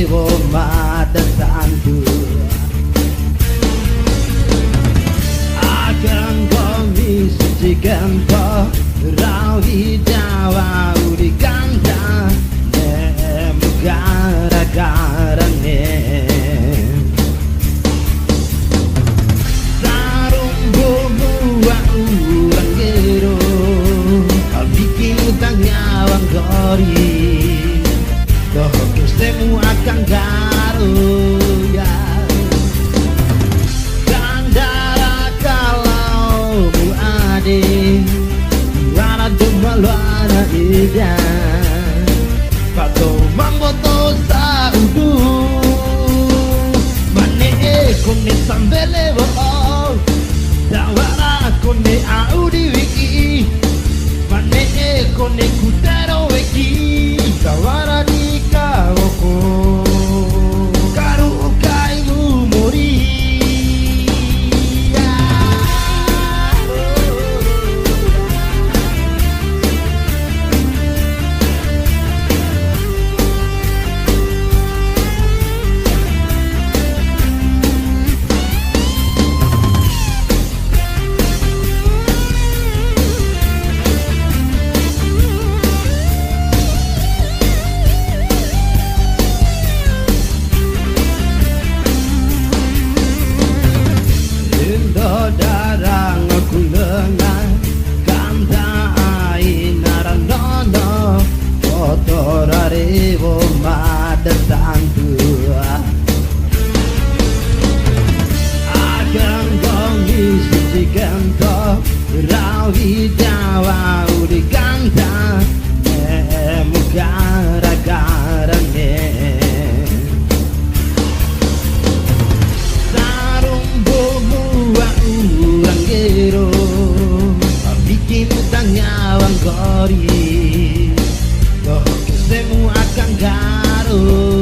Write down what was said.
revo madatanku akan kami sucikan kau rawi jawa udi kanta nemu gara-garane sarung buah urang gero bikin utang nyawang gori doh kestemu akan garu ya kandara kalau mu ade wana dumaluana ida pato mamboto saudu mane kone sambele wo dawara kone audi wiki mane kone kutero wiki dawara nika oko karu kai mu mori darang aku lengan kanta ainarandono kotor revo madatanku akan gongi sucikan kau rawi jawa udi kanta nemu gara-garane bikin utang nyawang gori doh kesemu akan garu